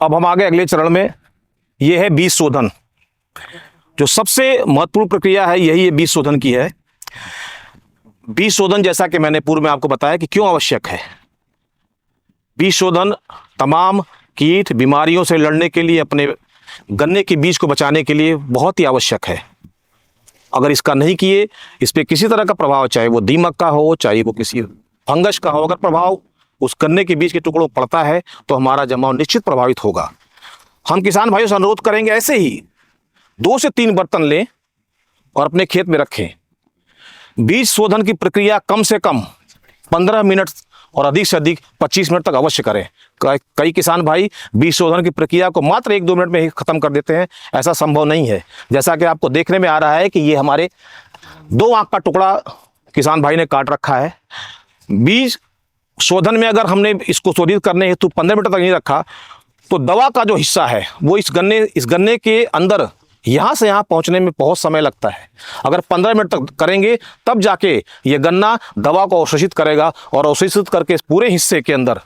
अब हम आगे अगले चरण में, ये है बीज शोधन। जो सबसे महत्वपूर्ण प्रक्रिया है यही ये बीज शोधन की है। बीज शोधन, जैसा कि मैंने पूर्व में आपको बताया कि क्यों आवश्यक है। बीज शोधन तमाम कीट बीमारियों से लड़ने के लिए, अपने गन्ने के बीज को बचाने के लिए बहुत ही आवश्यक है। अगर इसका नहीं किए, इस पर किसी तरह का प्रभाव, चाहे वो दीमक का हो, चाहे वो किसी फंगस का हो, अगर प्रभाव उस गन्ने के बीज के टुकड़ों पर पड़ता है तो हमारा जमाव निश्चित प्रभावित होगा। हम किसान भाइयों से अनुरोध करेंगे, ऐसे ही 2 से 3 बर्तन लें और अपने खेत में रखें। बीज शोधन की प्रक्रिया कम से कम 15 मिनट और अधिक से अधिक 25 मिनट तक अवश्य करें। कई किसान भाई बीज शोधन की प्रक्रिया को मात्र 1-2 मिनट में ही खत्म कर देते हैं। ऐसा संभव नहीं है। जैसा कि आपको देखने में आ रहा है कि ये हमारे 2 आंख का टुकड़ा किसान भाई ने काट रखा है। बीज शोधन में अगर हमने इसको शोधित करने हेतु 15 मिनट तक नहीं रखा तो दवा का जो हिस्सा है वो इस गन्ने के अंदर यहाँ से यहाँ पहुँचने में बहुत समय लगता है। अगर 15 मिनट तक करेंगे तब जाके ये गन्ना दवा को अवशोषित करेगा और अवशोषित करके इस पूरे हिस्से के अंदर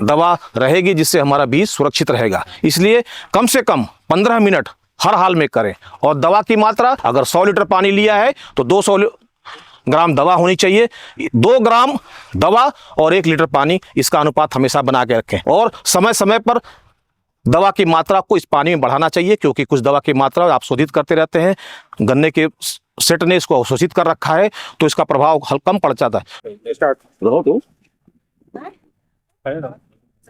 दवा रहेगी, जिससे हमारा बीज सुरक्षित रहेगा। इसलिए कम से कम 15 मिनट हर हाल में करें। और दवा की मात्रा, अगर 100 लीटर पानी लिया है तो 200 ग्राम दवा होनी चाहिए। 2 ग्राम दवा और 1 लीटर पानी, इसका अनुपात हमेशा बना के रखें। और समय समय पर दवा की मात्रा को इस पानी में बढ़ाना चाहिए, क्योंकि कुछ दवा की मात्रा आप शोधित करते रहते हैं। गन्ने के सेट ने इसको अवशोषित कर रखा है तो इसका प्रभाव कम पड़ जाता है।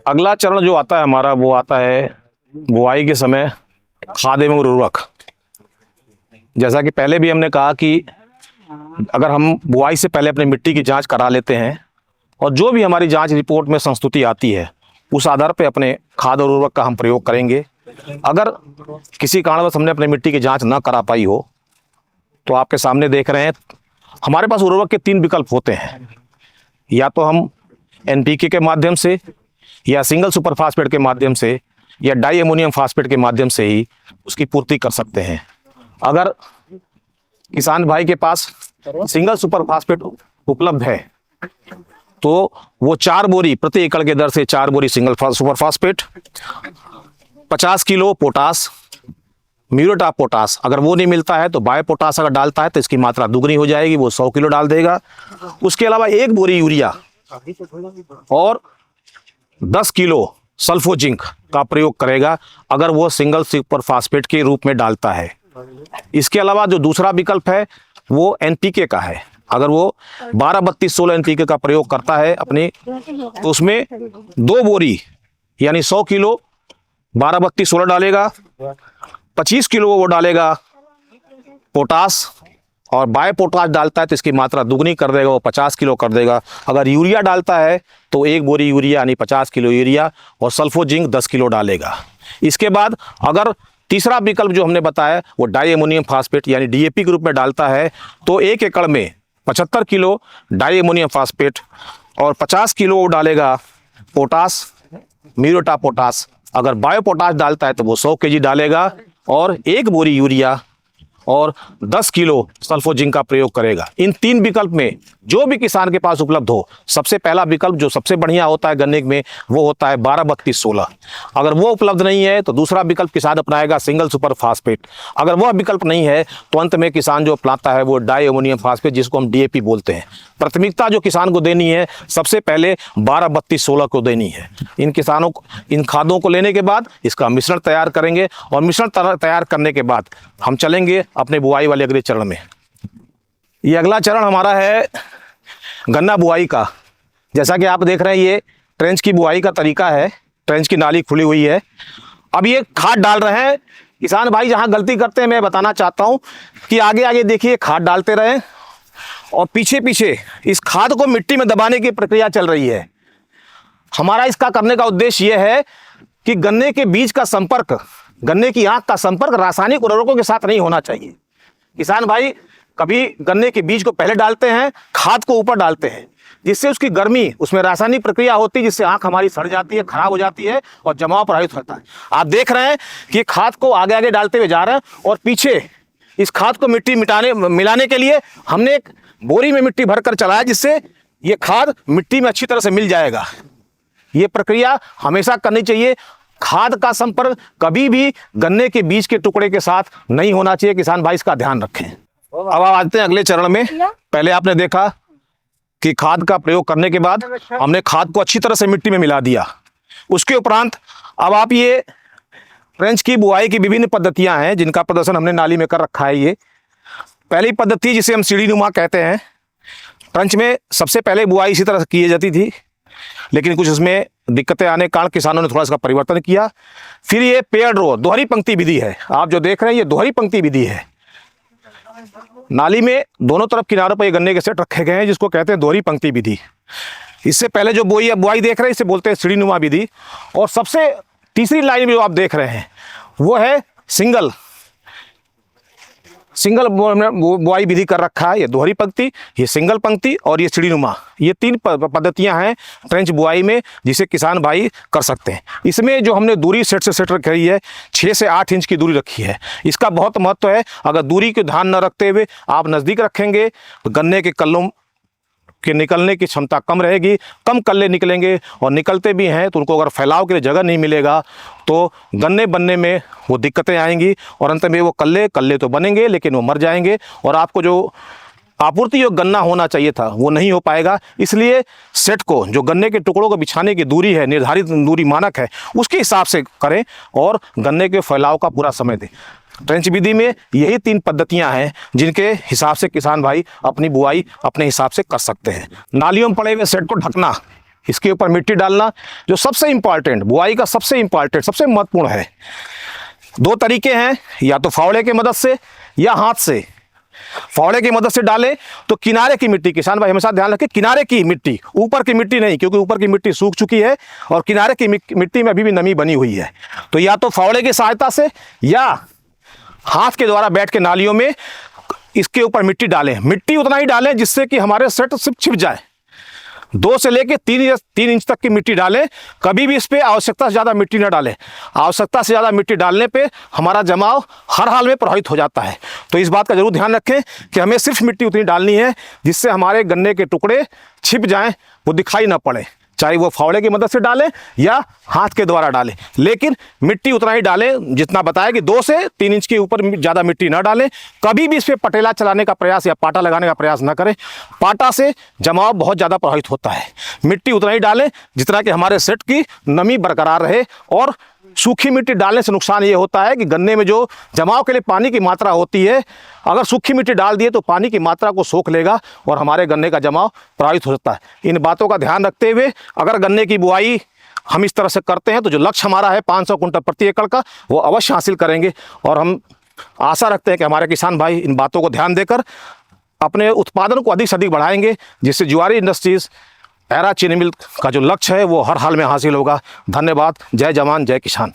अगला चरण जो आता है हमारा, वो आता है बुआई के समय खाद एवं उर्वरक। जैसा कि पहले भी हमने कहा कि अगर हम बुआई से पहले अपनी मिट्टी की जांच करा लेते हैं और जो भी हमारी जांच रिपोर्ट में संस्तुति आती है उस आधार पे अपने खाद और उर्वरक का हम प्रयोग करेंगे। अगर किसी कारणवश हमने अपनी मिट्टी की जांच ना करा पाई हो तो आपके सामने देख रहे हैं, हमारे पास उर्वरक के 3 विकल्प होते हैं। या तो हम NPK के माध्यम से, या सिंगल सुपर फास्फेट के माध्यम से, या डाई अमोनियम फास्फेट के माध्यम से ही उसकी पूर्ति कर सकते हैं। अगर किसान भाई के पास सिंगल सुपर फास्फेट उपलब्ध है तो वो 4 बोरी प्रति एकड़ के दर से 4 बोरी single super phosphate, 50 kilo potash, muriate of potash, अगर वो नहीं मिलता है तो बायो पोटास अगर डालता है तो इसकी मात्रा दुगनी हो जाएगी, वो 100 किलो डाल देगा। उसके अलावा 1 बोरी यूरिया और 10 किलो सल्फो जिंक का प्रयोग करेगा, अगर वो सिंगल सुपर फास्फेट के रूप में डालता है। इसके अलावा जो दूसरा विकल्प है वो NPK का है। अगर वो 12-32-16 NPK का प्रयोग करता है अपने, तो उसमें 2 बोरी यानी 100 किलो 12-32-16 डालेगा, 25 किलो वो डालेगा पोटास, और बायो पोटास डालता है तो इसकी मात्रा दुगनी कर देगा, वो 50 किलो कर देगा। अगर यूरिया डालता है तो 1 बोरी यूरिया यानी 50 किलो यूरिया और सल्फो जिंक 10 किलो डालेगा। इसके बाद अगर तीसरा विकल्प जो हमने बताया वो डाई अमोनियम फास्फेट यानी DAP के रूप में डालता है तो 1 एकड़ में 75 किलो डाई अमोनियम फास्फेट और 50 किलो वो डालेगा पोटास, म्यूरेट ऑफ पोटास। अगर बायो पोटास डालता है तो वो 100 kg डालेगा और 1 बोरी यूरिया और 10 किलो सल्फो जिंक का प्रयोग करेगा। इन 3 विकल्प में जो भी किसान के पास उपलब्ध हो, सबसे पहला विकल्प जो सबसे बढ़िया होता है गन्ने में वो होता है 12-32-16। अगर वो उपलब्ध नहीं है तो दूसरा विकल्प किसान अपनाएगा सिंगल सुपर फास्फेट। अगर वह विकल्प नहीं है तो अंत में किसान जो अपनाता है वो डाई अमोनियम फास्फेट, जिसको हम DAP बोलते हैं। प्राथमिकता जो किसान को देनी है सबसे पहले 12-32-16 को देनी है। इन खादों को लेने के बाद इसका मिश्रण तैयार करेंगे और मिश्रण तैयार करने के बाद हम चलेंगे अपने बुआई वाले अगले चरण में। ये अगला चरण हमारा है गन्ना बुआई का। जैसा कि आप देख रहे हैं ये ट्रेंच की बुआई का तरीका है। ट्रेंच की नाली खुली हुई है। अब ये खाद डाल रहे हैं किसान भाई। जहां गलती करते हैं मैं बताना चाहता हूं कि आगे आगे देखिए खाद डालते रहें और पीछे पीछे इस खाद को मिट्टी में दबाने की प्रक्रिया चल रही है। हमारा इसका करने का उद्देश्य यह है कि गन्ने के बीज का संपर्क, गन्ने की आंख का संपर्क रासायनिक उर्वरकों के साथ नहीं होना चाहिए। किसान भाई कभी गन्ने के बीज को पहले डालते हैं, खाद को ऊपर डालते हैं, जिससे उसकी गर्मी, उसमें रासायनिक प्रक्रिया होती है जिससे आंख हमारी सड़ जाती है, खराब हो जाती है और जमाव प्रभावित होता है। आप देख रहे हैं कि खाद को आगे आगे डालते हुए जा रहे हैं और पीछे इस खाद को मिट्टी मिलाने के लिए हमने एक बोरी में मिट्टी भरकर चलाया, जिससे ये खाद मिट्टी में अच्छी तरह से मिल जाएगा। ये प्रक्रिया हमेशा करनी चाहिए। खाद का संपर्क कभी भी गन्ने के बीज के टुकड़े के साथ नहीं होना चाहिए। किसान भाई इसका ध्यान रखें। अब आप आते हैं अगले चरण में। पहले आपने देखा कि खाद का प्रयोग करने के बाद हमने खाद को अच्छी तरह से मिट्टी में मिला दिया। उसके उपरांत अब आप ये ट्रेंच की बुआई की विभिन्न पद्धतियां हैं जिनका प्रदर्शन हमने नाली में कर रखा है। ये पहली पद्धति जिसे हम सीढ़ी नुमा कहते हैं। ट्रेंच में सबसे पहले बुआई इसी तरह से की जाती थी, लेकिन कुछ इसमें दिक्कतें आने के कारण किसानों ने थोड़ा इसका परिवर्तन किया। फिर ये पेयर्ड रो दोहरी पंक्ति विधि है। आप जो देख रहे हैं ये दोहरी पंक्ति विधि है। नाली में दोनों तरफ किनारों पर ये गन्ने के सेट रखे गए हैं जिसको कहते हैं दोहरी पंक्ति विधि। इससे पहले जो बुआई देख रहे हैं इसे बोलते हैं सीढ़ी नुमा विधि। और सबसे तीसरी लाइन में जो आप देख रहे हैं वो है सिंगल बुआई विधि कर रखा है। ये दोहरी पंक्ति, ये सिंगल पंक्ति और ये सीढ़ी नुमा, ये 3 पद्धतियां हैं ट्रेंच बुआई में जिसे किसान भाई कर सकते हैं। इसमें जो हमने दूरी सेट से सेट रखी है 6 से 8 इंच की दूरी रखी है। इसका बहुत महत्व है। अगर दूरी को ध्यान न रखते हुए आप नज़दीक रखेंगे तो गन्ने के कल्लों के निकलने की क्षमता कम रहेगी, कम कल्ले निकलेंगे और निकलते भी हैं तो उनको अगर फैलाव के लिए जगह नहीं मिलेगा तो गन्ने बनने में वो दिक्कतें आएंगी और अंत में वो कल्ले तो बनेंगे लेकिन वो मर जाएंगे और आपको जो आपूर्ति योग्य गन्ना होना चाहिए था वो नहीं हो पाएगा। इसलिए सेट को जो गन्ने के टुकड़ों को बिछाने की दूरी है, निर्धारित दूरी मानक है, उसके हिसाब से करें और गन्ने के फैलाव का पूरा समय दें। ट्रेंच विधि में यही 3 पद्धतियां हैं जिनके हिसाब से किसान भाई अपनी बुआई अपने हिसाब से कर सकते हैं। नालियों में पड़े हुए सेट को ढकना, इसके ऊपर मिट्टी डालना, जो सबसे इंपॉर्टेंट बुआई का सबसे इंपॉर्टेंट सबसे महत्वपूर्ण है। 2 तरीके हैं, या तो फावड़े की मदद से या हाथ से। फावड़े की मदद से डालें तो किनारे की मिट्टी, किसान भाई हमेशा ध्यान रखें किनारे की मिट्टी, ऊपर की मिट्टी नहीं, क्योंकि ऊपर की मिट्टी सूख चुकी है और किनारे की मिट्टी में अभी भी नमी बनी हुई है। तो या तो फावड़े की सहायता से या हाथ के द्वारा बैठ के नालियों में इसके ऊपर मिट्टी डालें। मिट्टी उतना ही डालें जिससे कि हमारे सेट सिर्फ छिप जाए। 2 से लेकर 3 इंच तक की मिट्टी डालें। कभी भी इस पे आवश्यकता से ज़्यादा मिट्टी न डालें। आवश्यकता से ज़्यादा मिट्टी डालने पे हमारा जमाव हर हाल में प्रभावित हो जाता है। तो इस बात का जरूर ध्यान रखें कि हमें सिर्फ मिट्टी उतनी डालनी है जिससे हमारे गन्ने के टुकड़े छिप जाएं, वो दिखाई ना पड़े। चाहे वो फावड़े की मदद से डालें या हाथ के द्वारा डालें, लेकिन मिट्टी उतना ही डालें जितना बताया कि 2 से 3 इंच के ऊपर ज़्यादा मिट्टी ना डालें। कभी भी इस पर पटेला चलाने का प्रयास या पाटा लगाने का प्रयास ना करें। पाटा से जमाव बहुत ज़्यादा प्रभावित होता है। मिट्टी उतना ही डालें जितना कि हमारे सेट की नमी बरकरार रहे। और सूखी मिट्टी डालने से नुकसान ये होता है कि गन्ने में जो जमाव के लिए पानी की मात्रा होती है, अगर सूखी मिट्टी डाल दिए तो पानी की मात्रा को सोख लेगा और हमारे गन्ने का जमाव प्रभावित हो सकता है। इन बातों का ध्यान रखते हुए अगर गन्ने की बुआई हम इस तरह से करते हैं तो जो लक्ष्य हमारा है 500 कुंटल प्रति एकड़ का, वो अवश्य हासिल करेंगे। और हम आशा रखते हैं कि हमारे किसान भाई इन बातों को ध्यान देकर अपने उत्पादन को अधिक से अधिक बढ़ाएंगे, जिससे जुआरी इंडस्ट्रीज एरा चीनी मिल का जो लक्ष्य है वो हर हाल में हासिल होगा। धन्यवाद। जय जवान जय किसान।